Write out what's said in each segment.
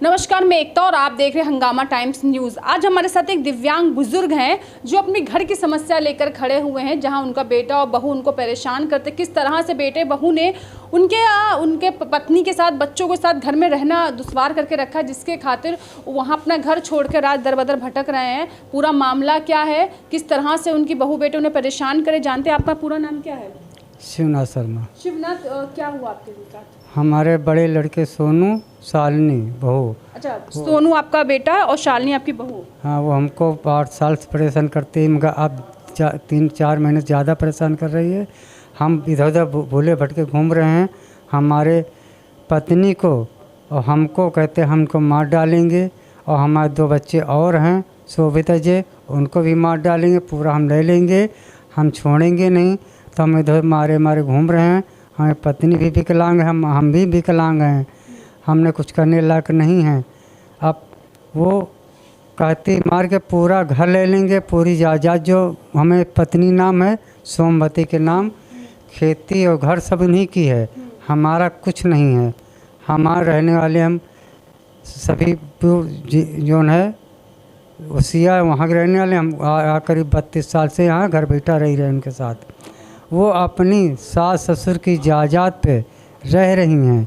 नमस्कार, मैं एकता और आप देख रहे हैं हंगामा टाइम्स न्यूज़। आज हमारे साथ एक दिव्यांग बुजुर्ग हैं जो अपनी घर की समस्या लेकर खड़े हुए हैं, जहां उनका बेटा और बहू उनको परेशान करते। किस तरह से बेटे बहू ने उनके पत्नी के साथ, बच्चों के साथ घर में रहना दुश्वार करके रखा, जिसके खातिर वहां अपना घर छोड़कर रात दर बदर भटक रहे हैं। पूरा मामला क्या है, किस तरह से उनकी बहू बेटे उन्हें परेशान करे, जानते हैं। आपका पूरा नाम क्या है? शिवनाथ शर्मा। शिवनाथ, क्या हुआ आपके साथ? हमारे बड़े लड़के सोनू, शालिनी बहू। अच्छा, सोनू आपका बेटा और शालिनी आपकी बहू। हाँ, वो हमको 8 साल से परेशान करती है, मगर अब 3-4 महीने ज़्यादा परेशान कर रही है। हम इधर उधर भूले भटके घूम रहे हैं। हमारे पत्नी को और हमको कहते हैं हमको मार डालेंगे, और हमारे 2 बच्चे और हैं शोभित अजय, उनको भी मार डालेंगे, पूरा हम ले लेंगे, हम छोड़ेंगे नहीं। तो हम इधर मारे मारे घूम रहे हैं। हमारी पत्नी भी विकलांग है, हम भी विकलांग हैं, हमने कुछ करने लायक नहीं हैं। अब वो कहती मार के पूरा घर ले लेंगे, पूरी जायदाद जो हमें पत्नी नाम है सोमवती के नाम, खेती और घर सब उन्हीं की है, हमारा कुछ नहीं है। हमारे रहने वाले हम सभी जो है उसिया वहाँ के रहने वाले। हम करीब 32 साल से यहाँ घर बैठा रही रहे उनके साथ। वो अपनी सास ससुर की जायदाद पे रह रही हैं।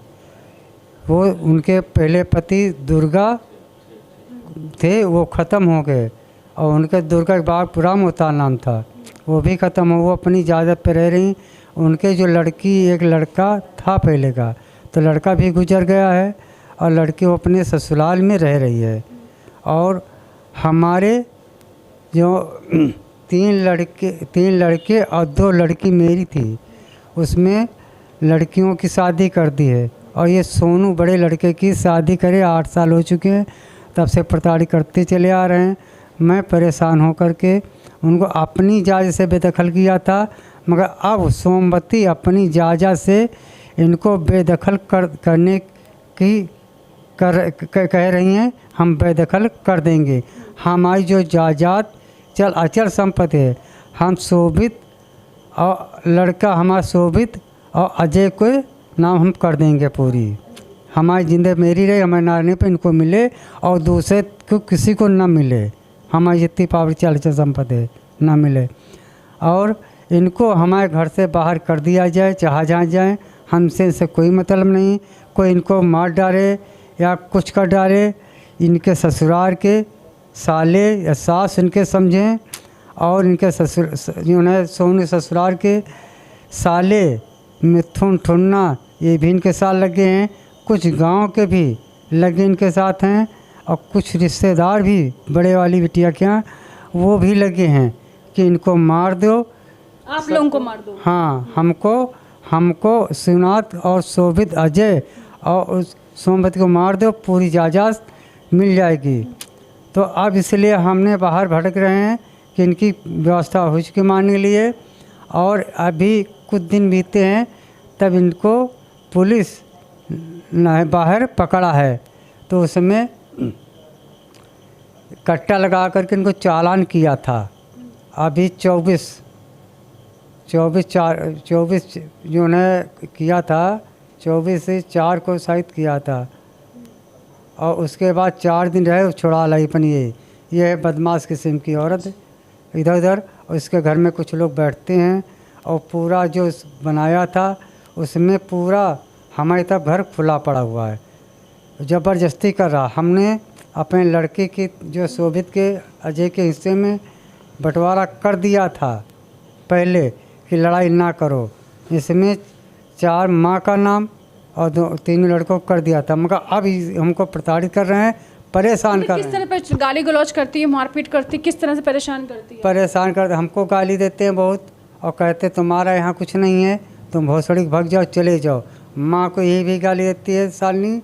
वो उनके पहले पति दुर्गा थे, वो ख़त्म हो गए, और उनके दुर्गा के बाद राम अवतार नाम था, वो भी ख़त्म हो। वो अपनी जायदाद पे रह रही। उनके जो लड़की, एक लड़का था पहले का, तो लड़का भी गुजर गया है, और लड़की वो अपने ससुराल में रह रही है। और हमारे जो 3 लड़के और 2 लड़की मेरी थी, उसमें लड़कियों की शादी कर दी है। और ये सोनू बड़े लड़के की शादी करे 8 साल हो चुके हैं, तब से प्रताड़ित करते चले आ रहे हैं। मैं परेशान होकर के उनको अपनी जायदाद से बेदखल किया था, मगर अब सोमवती अपनी जायदाद से इनको बेदखल करने की कह रही हैं। हम बेदखल कर देंगे। हमारी जो जायदाद अचल संपत्ति है, हम शोभित और लड़का हमारा शोभित और अजय को नाम हम कर देंगे पूरी। हमारी जिंदगी मेरी रहे, हमारे नारने पे इनको मिले, और दूसरे को किसी को ना मिले। हमारी जितनी पावरी अचल संपत्ति है ना मिले, और इनको हमारे घर से बाहर कर दिया जाए, चाहे जहाँ जाए। हमसे इनसे कोई मतलब नहीं। कोई इनको मार डाले या कुछ कर डाले, इनके ससुराल के साले या सास इनके समझें, और इनके ससुर जो है सोनू ससुराल के साले मिथुन ठुन्ना, ये भी इनके साथ लगे हैं। कुछ गांव के भी लगे इनके साथ हैं, और कुछ रिश्तेदार भी बड़े वाली बिटिया के यहाँ वो भी लगे हैं कि इनको मार दो। आप लोगों को मार दो? हाँ, हमको शिवनाथ और शोभित अजय और उस सोमवती को मार दो, पूरी जायदाद मिल जाएगी। तो अब इसलिए हमने बाहर भटक रहे हैं कि इनकी व्यवस्था हो चुकी मानने के लिए। और अभी कुछ दिन बीते हैं, तब इनको पुलिस ने बाहर पकड़ा है, तो उसमें कट्टा लगा करके इनको चालान किया था। अभी 24 जो ने किया था, 24 से 4 को शायद किया था, और उसके बाद 4 दिन रहे छुड़ा लाई अपनी। ये है बदमाश किस्म की औरत, इधर उधर। और इसके घर में कुछ लोग बैठते हैं, और पूरा जो बनाया था उसमें पूरा हमारी तरफ घर खुला पड़ा हुआ है, ज़बरदस्ती कर रहा। हमने अपने लड़के की जो शोभित के अजय के हिस्से में बंटवारा कर दिया था पहले कि लड़ाई ना करो। इसमें 4 माँ का नाम और 3 लड़कों को कर दिया था, मगर अब हमको प्रताड़ित कर रहे हैं, परेशान कर रहे हैं। किस तरह पर गाली गलौज करती है, मारपीट करती है, किस तरह से परेशान करती है? परेशान करते, हमको गाली देते हैं बहुत, और कहते तुम्हारा यहाँ कुछ नहीं है, तुम भोसड़ी भाग जाओ, चले जाओ। माँ को यही भी गाली देती है शालिनी,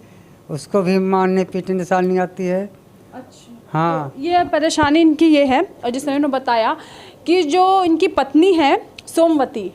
उसको भी मारने पीटने शालिनी आती है। अच्छा, हाँ, तो ये परेशानी इनकी ये है। और जिस तरह उन्होंने बताया कि जो इनकी पत्नी है सोमवती,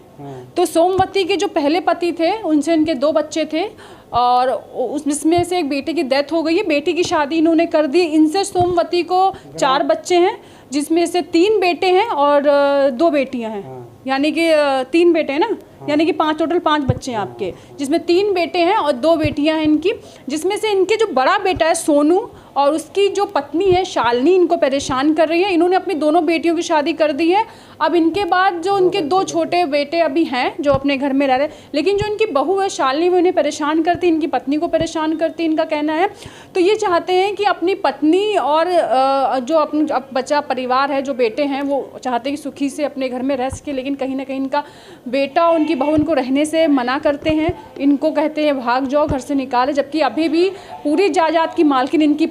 तो सोमवती के जो पहले पति थे, उनसे इनके 2 बच्चे थे, और उसमें से एक बेटे की डेथ हो गई है। बेटी की शादी इन्होंने कर दी। इनसे सोमवती को 4 बच्चे हैं, जिसमें से 3 बेटे हैं और 2 बेटियां हैं। यानी कि 3 बेटे हैं ना, यानी कि 5 टोटल 5 बच्चे हैं आपके, जिसमें 3 बेटे हैं और 2 बेटियां हैं इनकी, जिसमें से इनके जो बड़ा बेटा है सोनू और उसकी जो पत्नी है शालिनी इनको परेशान कर रही है। इन्होंने अपनी दोनों बेटियों की शादी कर दी है। अब इनके बाद जो उनके 2 छोटे बेटे अभी हैं जो अपने घर में रह रहे हैं, लेकिन जो इनकी बहू है शालिनी वो इन्हें परेशान करती, इनकी पत्नी को परेशान करती, इनका कहना है। तो ये चाहते हैं कि अपनी पत्नी और जो अपना बचा परिवार है, जो बेटे हैं, वो चाहते हैं कि सुखी से अपने घर में रह सके, लेकिन कहीं ना कहीं इनका बेटा और उनकी बहू इनको रहने से मना करते हैं। इनको कहते हैं भाग जाओ, घर से निकाले, जबकि अभी भी पूरी जायदाद की मालकिन इनकी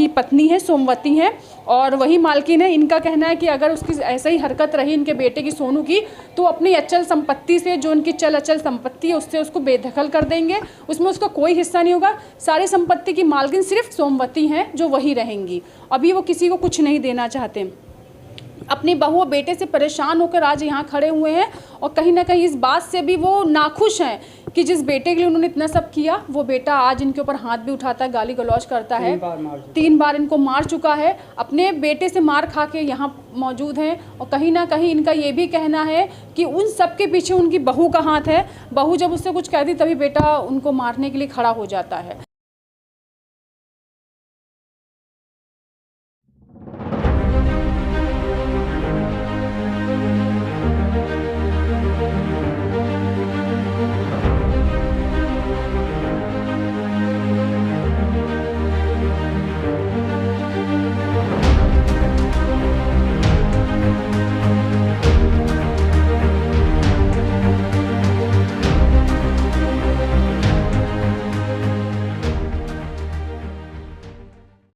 पत्नी है, सोमवती है, और वही मालकिन है। इनका कहना है कि अगर उसकी ऐसे ही हरकत रही इनके बेटे की सोनू की, तो अपनी अचल संपत्ति से, जो उनकी चल अचल संपत्ति है, उससे उसको बेदखल कर देंगे, उसमें उसका कोई हिस्सा नहीं होगा। सारी संपत्ति की मालकिन सिर्फ सोमवती हैं जो वही रहेंगी। अभी वो किसी को कुछ नहीं देना चाहते। अपनी बहू और बेटे से परेशान होकर आज यहाँ खड़े हुए हैं, और कहीं ना कहीं इस बात से भी वो नाखुश हैं कि जिस बेटे के लिए उन्होंने इतना सब किया, वो बेटा आज इनके ऊपर हाथ भी उठाता है, गाली गलौज करता है। 3 बार इनको मार चुका है, अपने बेटे से मार खा के यहाँ मौजूद हैं। और कहीं ना कहीं इनका ये भी कहना है कि उन सब के पीछे उनकी बहू का हाथ है। बहू जब उससे कुछ कहती तभी बेटा उनको मारने के लिए खड़ा हो जाता है।